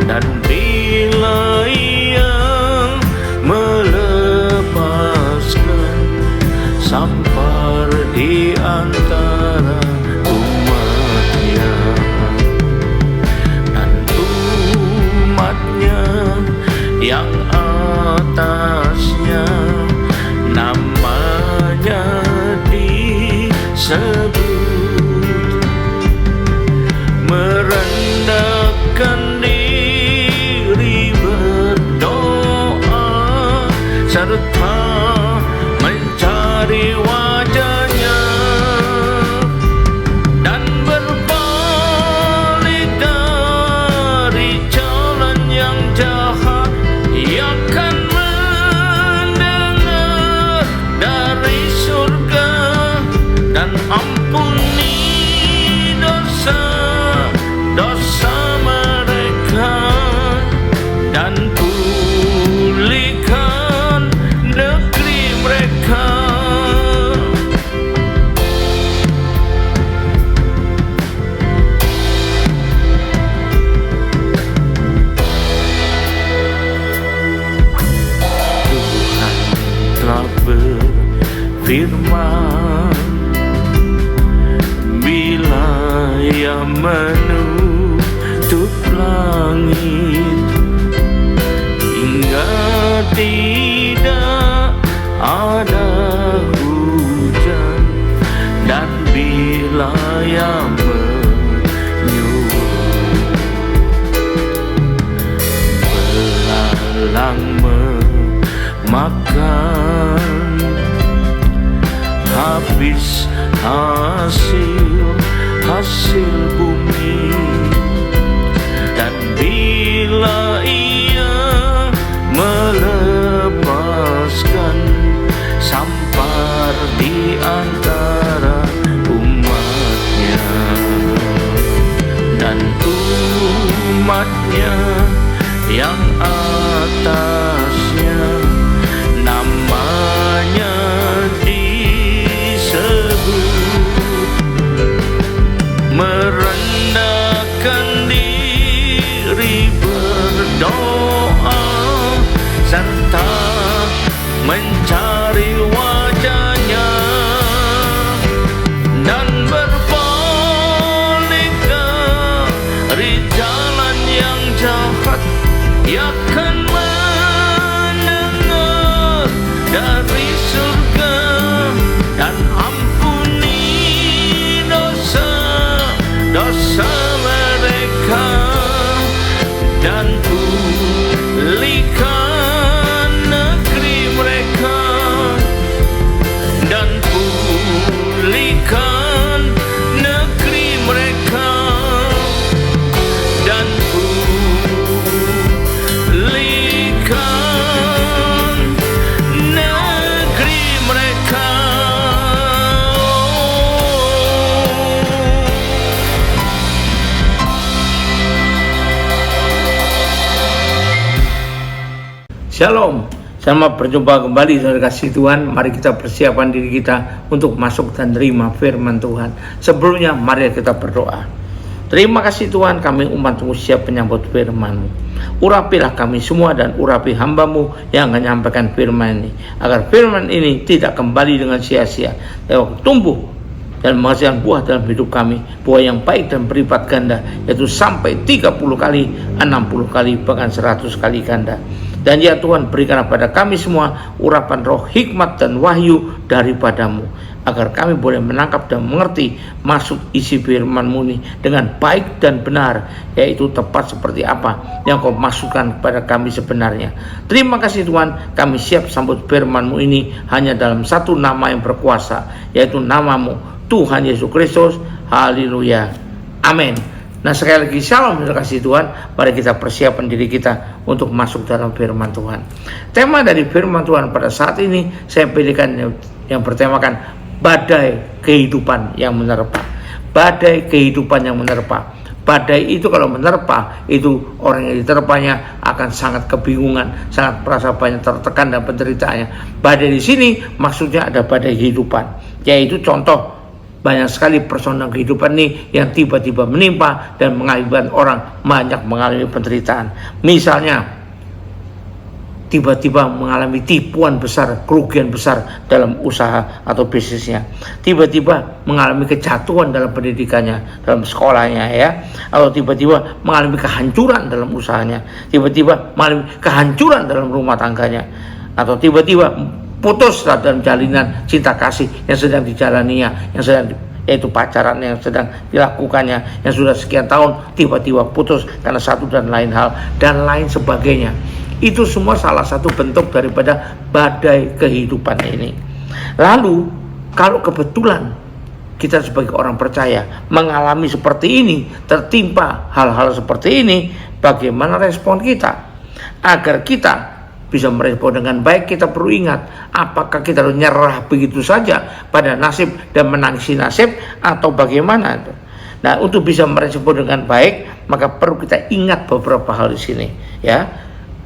Dan bila Ia melepaskan sampar di antara umatnya, dan umatnya yang atasnya namanya disebut, merendahkan diri berdoa serta mencari wajahnya, dan berbalik dari jalan yang jahat. Ia akan mendengar dari surga dan ampuni dosa mereka, dan pulihkan negeri mereka. Tuhan telah berfirman, bila Ia menutup langit hingga tidak ada hujan, dan bila Ia menyuruh belalang memakan habis hasil bumi, dan bila Ia melepaskan sampar di antara umatnya, dan umatnya yang atasnya namanya merendahkan diri berdoa serta mencari wajahnya, dan berbalik dari jalan yang jahat. Ia akan mendengar dari surga dan ampuni dosa mereka, dan pulihkan negeri mereka, dan pulihkan negeri mereka, dan pulihkan negeri mereka. Shalom, selamat berjumpa kembali saudara kasih Tuhan. Mari kita persiapkan diri kita untuk masuk dan terima firman Tuhan. Sebelumnya mari kita berdoa. Terima kasih Tuhan, kami umat-Mu siap menyambut firman-Mu. Urapilah kami semua dan urapi hamba-Mu yang akan menyampaikan firman ini, agar firman ini tidak kembali dengan sia-sia, tetapi tumbuh dan menghasilkan buah dalam hidup kami, buah yang baik dan berlipat ganda, yaitu sampai 30 kali, 60 kali, bahkan 100 kali ganda. Dan ya Tuhan, berikanlah pada kami semua urapan roh hikmat dan wahyu daripada-Mu, agar kami boleh menangkap dan mengerti maksud isi firman-Mu ini dengan baik dan benar, yaitu tepat seperti apa yang Kau maksudkan kepada kami sebenarnya. Terima kasih Tuhan, kami siap sambut firman-Mu ini hanya dalam satu nama yang berkuasa, yaitu nama-Mu, Tuhan Yesus Kristus. Haleluya, amin. Nah, sekali lagi shalom dan kasih Tuhan. Mari kita persiapkan diri kita untuk masuk dalam firman Tuhan. Tema dari firman Tuhan pada saat ini saya pilihkan yang bertemakan badai kehidupan yang menerpa. Badai kehidupan yang menerpa. Badai itu kalau menerpa, itu orang yang diterpanya akan sangat kebingungan, sangat merasa banyak tertekan dan penderitaannya. Badai di sini maksudnya ada badai kehidupan, yaitu contoh banyak sekali persoalan kehidupan ini yang tiba-tiba menimpa dan mengakibatkan orang banyak mengalami penderitaan. Misalnya tiba-tiba mengalami tipuan besar, kerugian besar dalam usaha atau bisnisnya, tiba-tiba mengalami kejatuhan dalam pendidikannya, dalam sekolahnya ya, atau tiba-tiba mengalami kehancuran dalam usahanya, tiba-tiba mengalami kehancuran dalam rumah tangganya, atau tiba-tiba putus dalam jalinan cinta kasih yang sedang dijalaninya, yang sedang yaitu pacaran yang sedang dilakukannya, yang sudah sekian tahun tiba-tiba putus karena satu dan lain hal dan lain sebagainya. Itu semua salah satu bentuk daripada badai kehidupan ini. Lalu kalau kebetulan kita sebagai orang percaya mengalami seperti ini, tertimpa hal-hal seperti ini, bagaimana respon kita? Agar kita bisa merespon dengan baik, kita perlu ingat, apakah kita harus nyerah begitu saja pada nasib dan menangisi nasib, atau bagaimana? Nah, untuk bisa merespon dengan baik, maka perlu kita ingat beberapa hal di sini ya.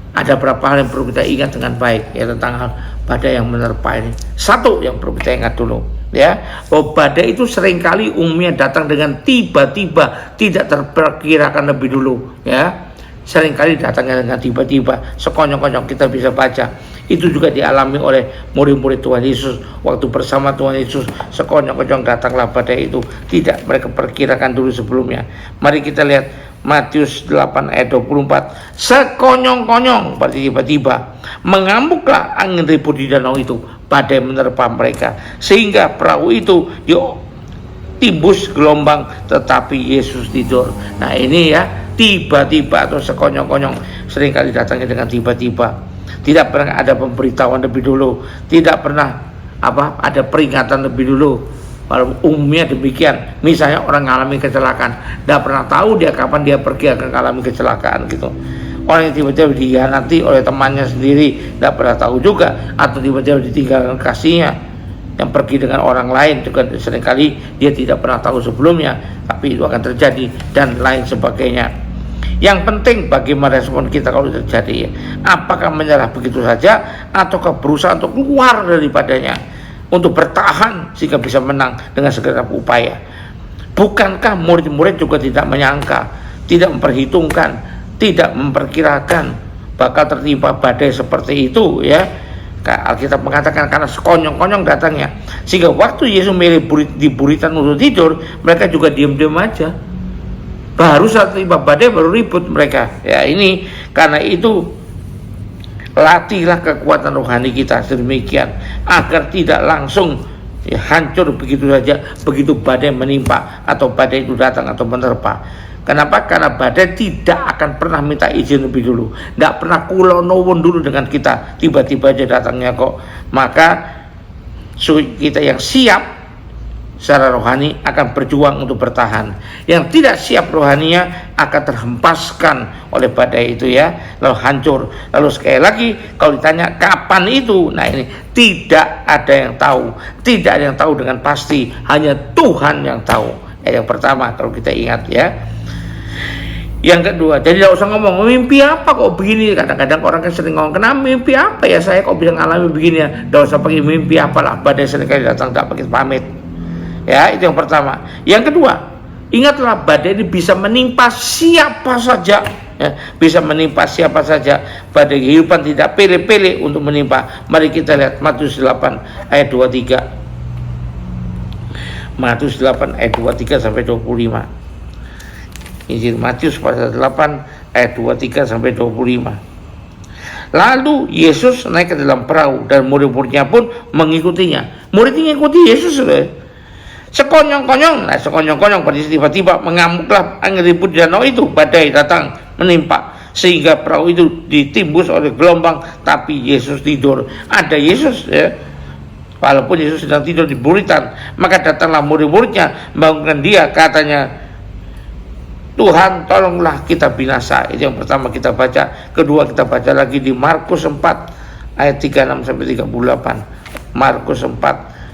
Ada beberapa hal yang perlu kita ingat dengan baik ya tentang hal badai yang menerpa ini. Satu yang perlu kita ingat dulu ya, bahwa badai itu seringkali umumnya datang dengan tiba-tiba, tidak terperkirakan lebih dulu ya. Seringkali datangnya dengan tiba-tiba, sekonyong-konyong. Kita bisa baca itu juga dialami oleh murid-murid Tuhan Yesus waktu bersama Tuhan Yesus. Sekonyong-konyong datanglah badai itu, tidak mereka perkirakan dulu sebelumnya. Mari kita lihat Matius 8 ayat 24. Sekonyong-konyong pada tiba-tiba mengamuklah angin ribut di danau itu, badai menerpa mereka sehingga perahu itu timbus gelombang, tetapi Yesus tidur. Nah ini ya, tiba-tiba atau sekonyong-konyong seringkali datangnya dengan tiba-tiba. Tidak pernah ada pemberitahuan lebih dulu, tidak pernah ada peringatan lebih dulu. Walau umumnya demikian. Misalnya orang mengalami kecelakaan, tidak pernah tahu dia kapan dia pergi akan mengalami kecelakaan gitu. Orang yang tiba-tiba dikhianati oleh temannya sendiri, tidak pernah tahu juga, atau tiba-tiba ditinggalkan kasihnya yang pergi dengan orang lain, juga seringkali dia tidak pernah tahu sebelumnya, tapi itu akan terjadi dan lain sebagainya. Yang penting bagaimana respon kita kalau terjadi ya. Apakah menyerah begitu saja, ataukah berusaha untuk keluar daripadanya, untuk bertahan sehingga bisa menang dengan segala upaya. Bukankah murid-murid juga tidak menyangka, tidak memperhitungkan, tidak memperkirakan bakal tertimpa badai seperti itu ya. Alkitab mengatakan karena sekonyong-konyong datangnya, sehingga waktu Yesus milih di buritan untuk tidur, mereka juga diam-diam aja. Baru saat tiba badai baru ribut mereka. Ya ini karena itu latihlah kekuatan rohani kita sedemikian agar tidak langsung hancur begitu saja begitu badai menimpa atau badai itu datang atau menerpa. Kenapa? Karena badai tidak akan pernah minta izin lebih dulu, tidak pernah kulonowon dulu dengan kita, tiba-tiba aja datangnya kok. Maka kita yang siap secara rohani akan berjuang untuk bertahan. Yang tidak siap rohaninya akan terhempaskan oleh badai itu ya, lalu hancur. Lalu sekali lagi kalau ditanya kapan itu, nah ini tidak ada yang tahu, tidak ada yang tahu dengan pasti, hanya Tuhan yang tahu. Yang pertama kalau kita ingat ya. Yang kedua, jadi tidak usah ngomong mimpi apa kok begini. Kadang-kadang orang kan sering ngomong, kenapa mimpi apa ya saya kok bisa ngalami begini ya. Tidak usah pakai mimpi apalah, badai seringkali datang tak pakai pamit. Ya, itu yang pertama. Yang kedua, ingatlah badai ini bisa menimpa siapa saja ya, bisa menimpa siapa saja. Badai kehidupan tidak pilih-pilih untuk menimpa. Mari kita lihat Matius 8 ayat 23. Matius 8 ayat 23 sampai 25. Injil Matius pasal 8 ayat 23 sampai 25. Lalu Yesus naik ke dalam perahu dan murid-muridnya pun mengikutinya. Muridnya mengikuti Yesus sekonyong-konyong. Nah, sekonyong-konyong pada tiba-tiba mengamuklah angin ribut di danau itu, badai datang menimpa sehingga perahu itu ditimbus oleh gelombang, tapi Yesus tidur. Ada Yesus ya. Walaupun Yesus sedang tidur di buritan, maka datanglah murid-muridnya membangunkan dia, katanya, Tuhan tolonglah kita binasa. Itu yang pertama kita baca. Kedua kita baca lagi di Markus 4 ayat 36 sampai 38. Markus 4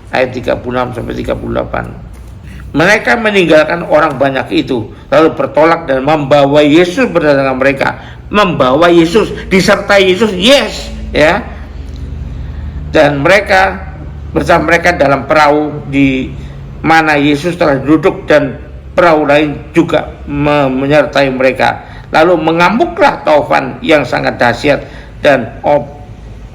ayat 36 sampai 38. Mereka meninggalkan orang banyak itu, lalu bertolak dan membawa Yesus bersama mereka. Membawa Yesus, disertai Yesus, yes, ya. Dan mereka bersama mereka dalam perahu di mana Yesus telah duduk dan perahu lain juga menyertai mereka. Lalu mengamuklah taufan yang sangat dahsyat dan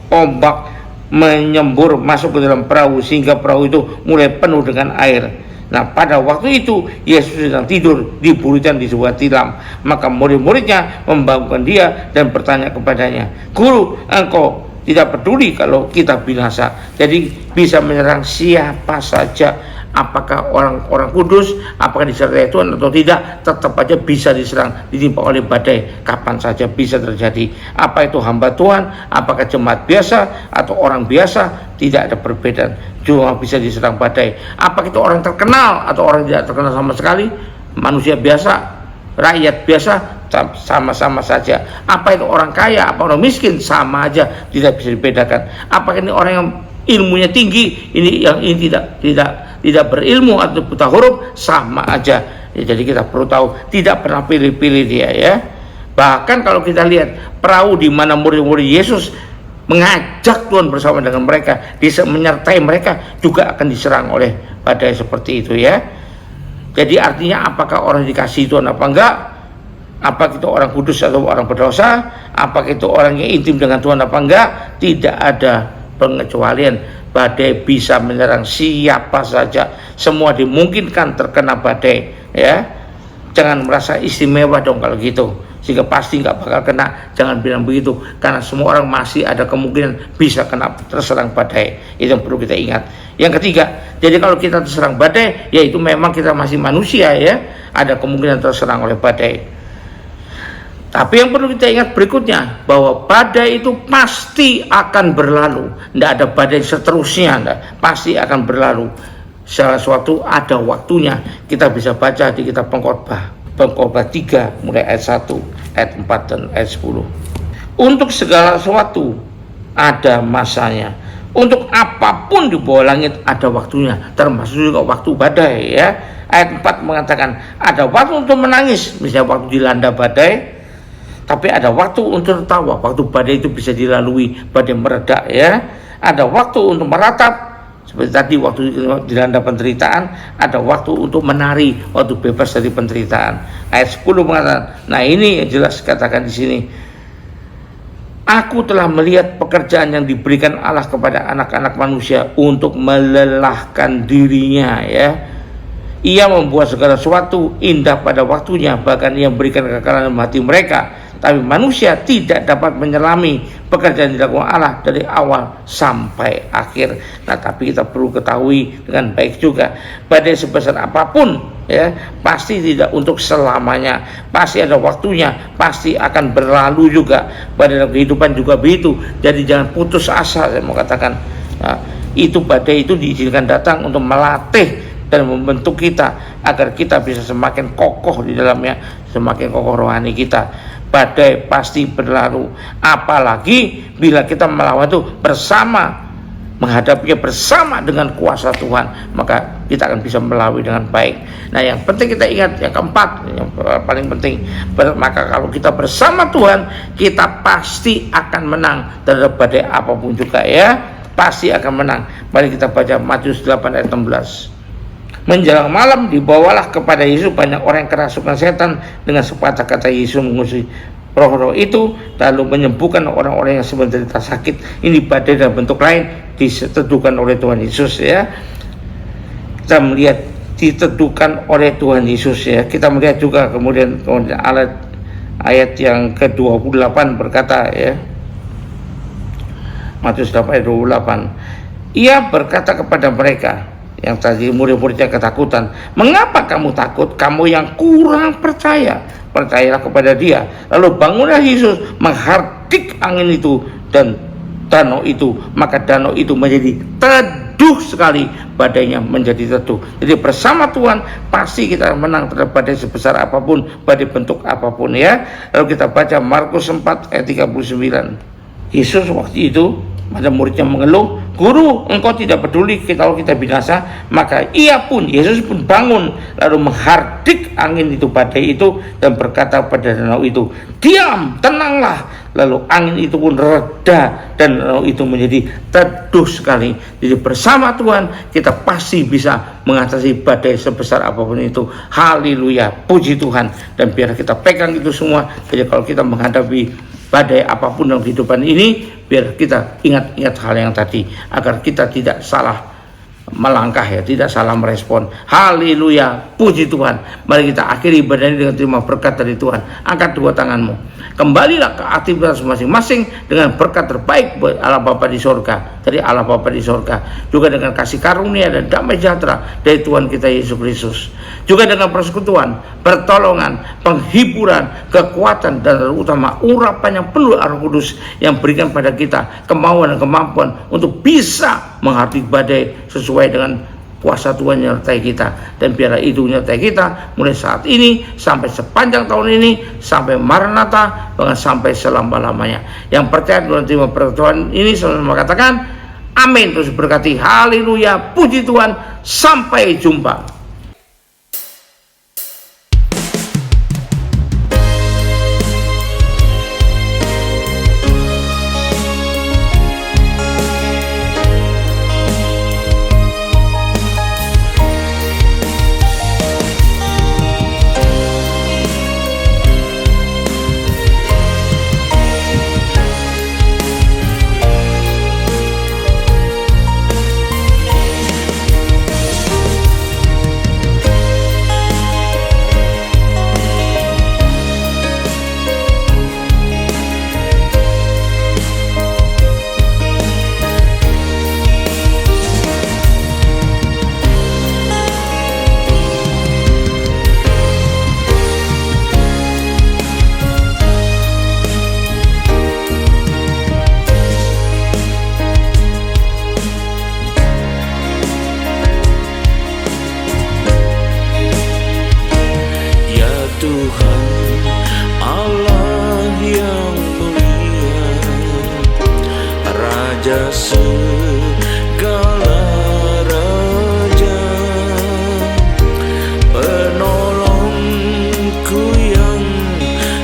ombak menyembur masuk ke dalam perahu sehingga perahu itu mulai penuh dengan air. Nah, pada waktu itu Yesus sedang tidur di buritan di sebuah tilam. Maka murid-muridnya membangunkan dia dan bertanya kepadanya, "Guru, engkau tidak peduli kalau kita binasa, jadi bisa menyerang siapa saja, apakah orang-orang kudus, apakah disertai Tuhan atau tidak, tetap aja bisa diserang, ditimpa oleh badai, kapan saja bisa terjadi. Apa itu hamba Tuhan, apakah jemaat biasa atau orang biasa, tidak ada perbedaan, cuma bisa diserang badai. Apakah itu orang terkenal atau orang tidak terkenal sama sekali, manusia biasa, rakyat biasa, sama-sama saja. Apa itu orang kaya, apa orang miskin, sama aja, tidak bisa dibedakan. Apakah ini orang yang ilmunya tinggi, ini yang ini tidak berilmu atau buta huruf, sama aja. Ya, jadi kita perlu tahu, tidak pernah pilih-pilih dia, ya. Bahkan kalau kita lihat perahu di mana murid-murid Yesus mengajak Tuhan bersama dengan mereka, bisa menyertai mereka, juga akan diserang oleh badai seperti itu, ya. Jadi artinya apakah orang dikasih Tuhan apa enggak, apakah itu orang kudus atau orang berdosa, apakah itu orang yang intim dengan Tuhan apa enggak, tidak ada pengecualian. Badai bisa menyerang siapa saja, semua dimungkinkan terkena badai, ya. Jangan merasa istimewa dong kalau gitu, sehingga pasti nggak bakal kena. Jangan bilang begitu, karena semua orang masih ada kemungkinan bisa kena terserang badai. Itu yang perlu kita ingat. Yang ketiga, jadi kalau kita terserang badai, yaitu memang kita masih manusia, ya, ada kemungkinan terserang oleh badai. Tapi yang perlu kita ingat berikutnya, bahwa badai itu pasti akan berlalu. Tidak ada badai seterusnya, pasti akan berlalu. Sesuatu ada waktunya. Kita bisa baca di kitab Pengkhotbah 3 mulai ayat 1, ayat 4 dan ayat 10. Untuk segala sesuatu ada masanya. Untuk apapun di bawah langit ada waktunya, termasuk juga waktu badai, ya. Ayat 4 mengatakan ada waktu untuk menangis, misalnya waktu dilanda badai. Tapi ada waktu untuk tertawa, waktu badai itu bisa dilalui, badai meredak, ya. Ada waktu untuk meratap, seperti tadi waktu dilanda penderitaan. Ada waktu untuk menari, waktu bebas dari penderitaan. Ayat 10 mengatakan, nah ini yang jelas katakan di sini. Aku telah melihat pekerjaan yang diberikan Allah kepada anak-anak manusia untuk melelahkan dirinya, ya. Ia membuat segala sesuatu indah pada waktunya, bahkan ia memberikan kekalahan hati mereka. Tapi manusia tidak dapat menyelami pekerjaan yang dilakukan Allah dari awal sampai akhir. Nah, tapi kita perlu ketahui dengan baik juga, badai sebesar apapun, ya, pasti tidak untuk selamanya. Pasti ada waktunya, pasti akan berlalu juga. Badai dalam kehidupan juga begitu. Jadi jangan putus asa, saya mau katakan. Nah, itu badai itu diizinkan datang untuk melatih dan membentuk kita agar kita bisa semakin kokoh di dalamnya, semakin kokoh rohani kita. Badai pasti berlalu, apalagi bila kita melawan itu bersama, menghadapinya bersama dengan kuasa Tuhan, maka kita akan bisa melalui dengan baik. Nah, yang penting kita ingat, yang keempat, yang paling penting, maka kalau kita bersama Tuhan, kita pasti akan menang terhadap badai apapun juga, ya, pasti akan menang. Mari kita baca Matius 8 ayat 16. Menjelang malam dibawalah kepada Yesus banyak orang yang kerasukan setan. Dengan sepatah kata Yesus mengusir roh-roh itu, lalu menyembuhkan orang-orang yang menderita sakit. Ini badai dalam bentuk lain diteduhkan oleh Tuhan Yesus, ya. Kita melihat diteduhkan oleh Tuhan Yesus, ya. Kita melihat juga kemudian ayat yang ke-28 berkata, ya, Matius 8 ayat 28. Ia berkata kepada mereka, yang tadi murid-muridnya ketakutan, mengapa kamu takut, kamu yang kurang percaya? Percayalah kepada dia. Lalu bangunlah Yesus, menghardik angin itu dan danau itu, maka danau itu menjadi teduh sekali, badainya menjadi teduh. Jadi bersama Tuhan pasti kita menang terhadap badai sebesar apapun, badai bentuk apapun, ya. Lalu kita baca Markus 4 ayat 39. Yesus waktu itu ada muridnya mengeluh, Guru, engkau tidak peduli kalau kita binasa. Maka Yesus pun bangun, lalu menghardik angin itu, badai itu, dan berkata pada danau itu, diam, tenanglah. lalu angin itu pun reda dan itu menjadi teduh sekali. Jadi bersama Tuhan kita pasti bisa mengatasi badai sebesar apapun itu. Haleluya, puji Tuhan. Dan biar kita pegang itu semua. Jadi kalau kita menghadapi badai apapun dalam kehidupan ini, biar kita ingat-ingat hal yang tadi, agar kita tidak salah melangkah ya, tidak salah merespon. Haleluya, puji Tuhan. Mari kita akhiri ibadah ini dengan terima berkat dari Tuhan. Angkat dua tanganmu, kembalilah ke aktivitas masing-masing dengan berkat terbaik buat Allah Bapa di sorga, dari Allah Bapa di sorga, juga dengan kasih karunia dan damai sejahtera dari Tuhan kita Yesus Kristus, juga dengan persekutuan, pertolongan, penghiburan, kekuatan, dan terutama urapan yang penuh Roh Kudus yang berikan pada kita kemauan dan kemampuan untuk bisa menghadapi badai sesuai dengan kuasa Tuhan yang menyertai kita. Dan biarlah itu menyertai kita mulai saat ini sampai sepanjang tahun ini, sampai Maranatha, bahkan sampai selama-lamanya. Yang percaya dengan terima pertolongan ini selalu mengatakan amin. Terus berkati, haleluya, puji Tuhan, sampai jumpa. Segala raja, penolongku yang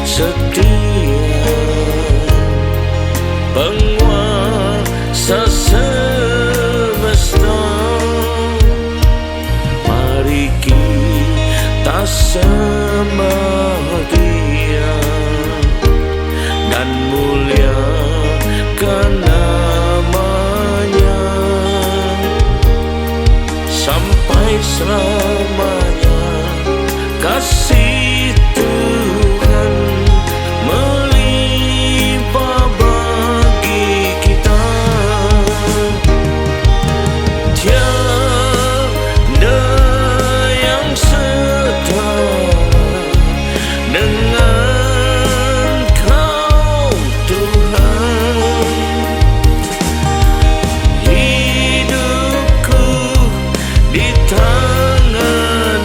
setia, penguasa semesta, mari kita sembah Dia dan muliakan namanya sampai selamanya. Kasih Tuhan melimpah bagi kita, tiada yang setara dengan Kau Tuhan. Hidupku di tangan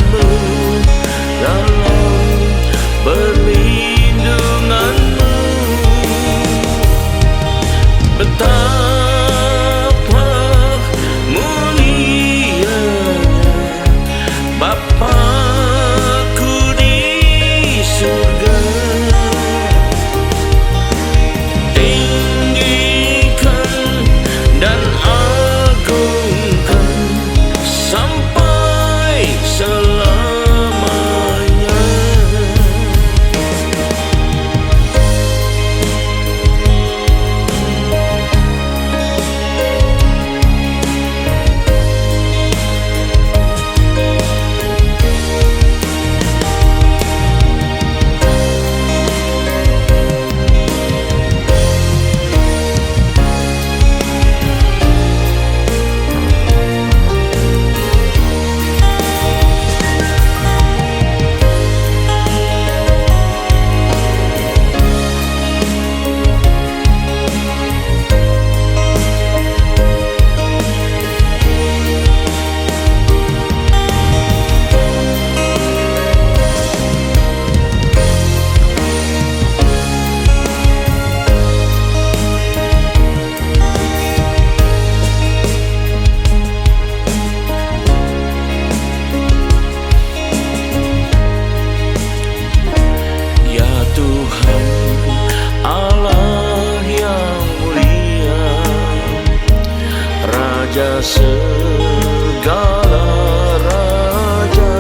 segala raja,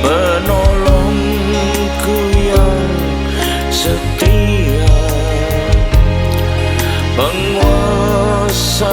penolongku yang setia, penguasa